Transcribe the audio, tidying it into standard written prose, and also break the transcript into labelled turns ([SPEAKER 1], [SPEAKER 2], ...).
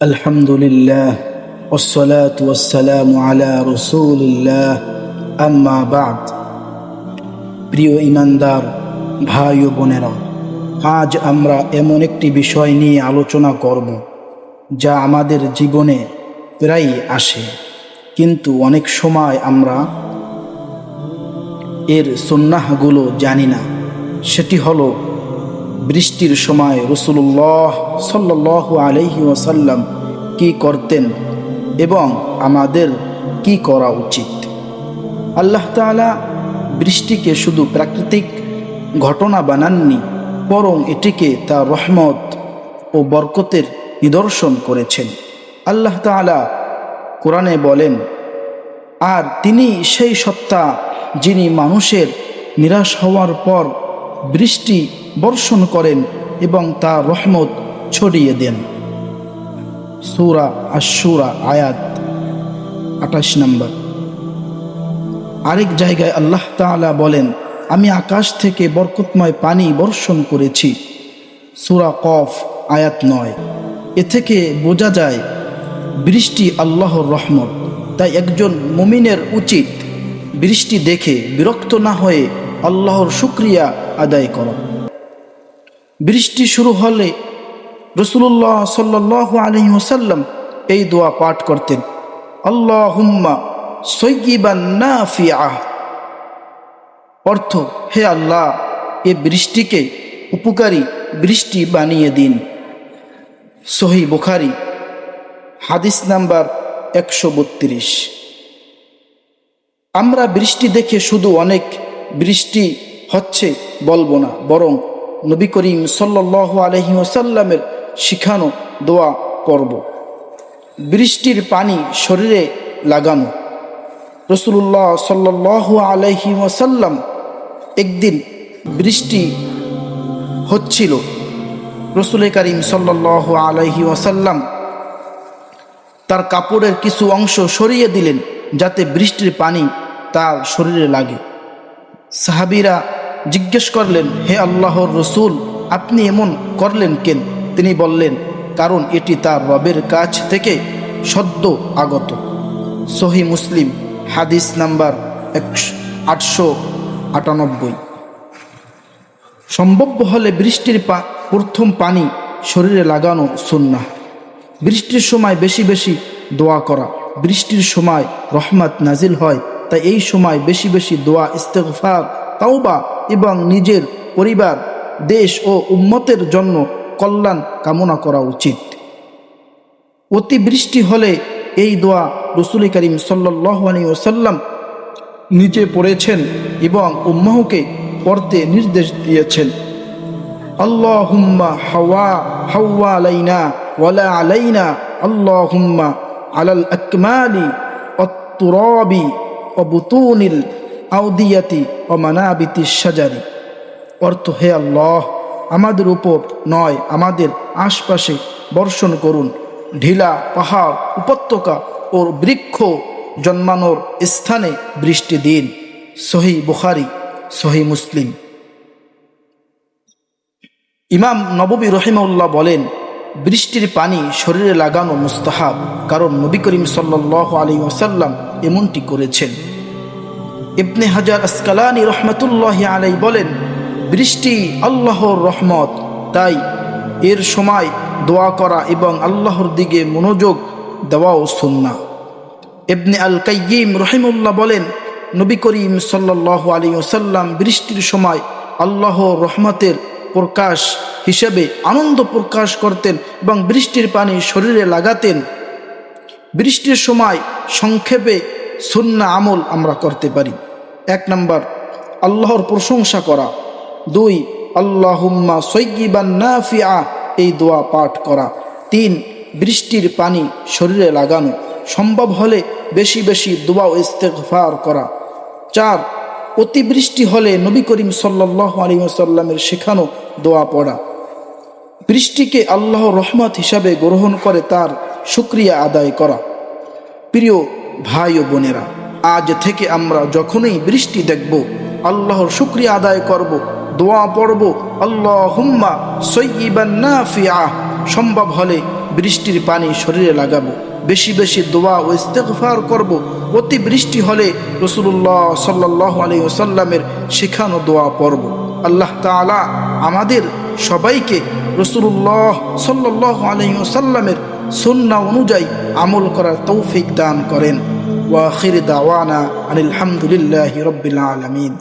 [SPEAKER 1] আলহামদুলিল্লাহ ওয়াসসালাতু ওয়াসসালামু আলা রাসূলিল্লাহ আম্মা বা'দ। প্রিয় ঈমানদার ভাই ও বোনেরা, আজ আমরা এমন একটি বিষয় নিয়ে আলোচনা করব যা আমাদের জীবনে প্রায়ই আসে, কিন্তু অনেক সময় আমরা এর সুন্নাহগুলো জানি না। সেটি হলো বৃষ্টির সময় রাসূলুল্লাহ সাল্লাল্লাহু আলাইহি ওয়াসাল্লাম কি করতেন এবং আমাদের কি করা উচিত। আল্লাহ তাআলা বৃষ্টিকে শুধু প্রাকৃতিক ঘটনা বানাননি, বরং এটিকে তার রহমত ও বরকতের নিদর্শন করেছেন। আল্লাহ তাআলা কোরআনে বলেন, আর তিনি সেই সত্তা যিনি মানুষের নিরাশ হওয়ার পর বৃষ্টি বর্ষণ করেন এবং তার রহমত ছড়িয়ে দেন। সূরা আশ-শূরা আয়াত 28 নম্বর। আরেক জায়গায় আল্লাহ তাআলা বলেন, আমি আকাশ থেকে বরকতময় পানি বর্ষণ করেছি। সূরা কফ আয়াত 9। এ থেকে বোঝা যায় বৃষ্টি আল্লাহর রহমত। তাই একজন মুমিনের উচিত বৃষ্টি দেখে বিরক্ত না হয়ে আল্লাহর শুকরিয়া আদায় করা। বৃষ্টি শুরু হলে রাসূলুল্লাহ সাল্লাল্লাহু আলাইহি ওয়াসাল্লাম এই দোয়া পাঠ করতেন, আল্লাহুম্মা সাইয়্যিবান নাফিআ। অর্থ, হে আল্লাহ, এ বৃষ্টিকে উপকারী বৃষ্টি বানিয়ে দিন। সহিহ বুখারী হাদিস নাম্বার 132। আমরা বৃষ্টি দেখে শুধু অনেক বৃষ্টি হচ্ছে বলবো না, বরং নবী করিম সাল্লাল্লাহু আলাইহি ওয়াসাল্লামের শিখানো দোয়া করব। বৃষ্টির পানি শরীরে লাগানো। রাসূলুল্লাহ সাল্লাল্লাহু আলাইহি ওয়াসাল্লাম একদিন বৃষ্টি হচ্ছিল। রাসূল করিম সাল্লাল্লাহু আলাইহি ওয়াসাল্লাম তার কাপড়ের কিছু অংশ সরিয়ে দিলেন যাতে বৃষ্টির পানি তার শরীরে লাগে। সাহাবীরা জিজ্ঞেস করলেন, হে আল্লাহর রসূল, আপনি এমন করলেন কেন? তিনি বললেন, কারণ এটি তার রবের কাছ থেকে সদ্য আগত। সহিহ মুসলিম হাদিস নাম্বার 898। সম্ভব হলে বৃষ্টির প্রথম পানি শরীরে লাগানো সুন্নাহ। বৃষ্টির সময় বেশি বেশি দোয়া করা। বৃষ্টির সময় রহমত নাজিল হয়, তাই এই সময় বেশি বেশি দোয়া, ইস্তেগফার, তাওবা এবং নিজের পরিবার, দেশ ও উম্মতের জন্য কল্যাণ কামনা করা উচিত। অতিবৃষ্টি হলে এই দোয়া রাসূল করিম সাল্লাল্লাহু আলাইহি ওয়াসাল্লাম নিজে পড়েছেন এবং উম্মাহকে পড়তে নির্দেশ দিয়েছেন। আল্লাহুম্মা হাওয়া আলাইনা ওয়ালা আলাইনা, আল্লাহুম্মা আলাল আকমালি ওয়াত-তুরাবি ওয়া বুতুনিল আউদিয়াতি ও মানাবিতিশ শাজারি। অর্থ, হে আল্লাহ, আমাদের উপর নয়, আমাদের আশপাশে বর্ষণ করুন। ঢিলা পাহাড়, উপত্যকা ও বৃক্ষ জন্মানোর স্থানে বৃষ্টি দিন। সহিহ বুখারী, সহিহ মুসলিম। ইমাম নববী রাহিমাহুল্লাহ বলেন, বৃষ্টির পানি শরীরে লাগানো মুস্তাহাব, কারণ নবী করিম সাল্লাল্লাহু আলাইহি ওয়াসাল্লাম এমনটি করেছেন। ইবনে হাজার আসকালানী রহমতুল্লাহি আলাইহি বলেন, বৃষ্টি আল্লাহর রহমত, তাই এর সময় দোয়া করা এবং আল্লাহর দিকে মনোযোগ দেওয়াও সুন্নাহ। ইবনে আল কাইয়িম রহিমাহুল্লাহ বলেন, নবী করিম সাল্লাল্লাহু আলাইহি ওয়াসাল্লাম বৃষ্টির সময় আল্লাহর রহমতের প্রকাশ হিসেবে আনন্দ প্রকাশ করতেন এবং বৃষ্টির পানি শরীরে লাগাতেন। বৃষ্টির সময় সংক্ষেপে সুন্নাহ আমল আমরা করতে পারি। 1 নম্বর, আল্লাহর প্রশংসা করা। 2, আল্লাহুম্মা সাইয়্যিবান নাফিআ, এই দোয়া পাঠ করা। 3, বৃষ্টির পানি শরীরে লাগানো, সম্ভব হলে বেশি বেশি দোয়া ও ইস্তেগফার করা। 4, অতিবৃষ্টি হলে নবী করিম সাল্লাল্লাহু আলাইহি ওয়াসাল্লামের শেখানো দোয়া পড়া। বৃষ্টিকে আল্লাহর রহমত হিসাবে গ্রহণ করে তার শুকরিয়া আদায় করা। প্রিয় ভাই ও বোনেরা, আজ থেকে আমরা যখনই বৃষ্টি দেখব আল্লাহর শুকরিয়া আদায় করব, দোয়া পড়ব, আল্লাহুম্মা সাইয়্যিবান নাফিআ। সম্ভব হলে বৃষ্টির পানি শরীরে লাগাবো, বেশি বেশি দোয়া ও ইস্তেগফার করব। অতি বৃষ্টি হলে রাসূলুল্লাহ সাল্লাল্লাহু আলাইহি ওয়াসাল্লামের শেখানো দোয়া পড়ব। আল্লাহ তাআলা আমাদের সবাইকে রাসূলুল্লাহ সাল্লাল্লাহু আলাইহি ওয়াসাল্লামের সুন্নাহ অনুযায়ী আমল করার তৌফিক দান করেন। ওয়া আখির দাওয়ানা আনিল হামদুলিল্লাহি রাব্বিল আলামিন।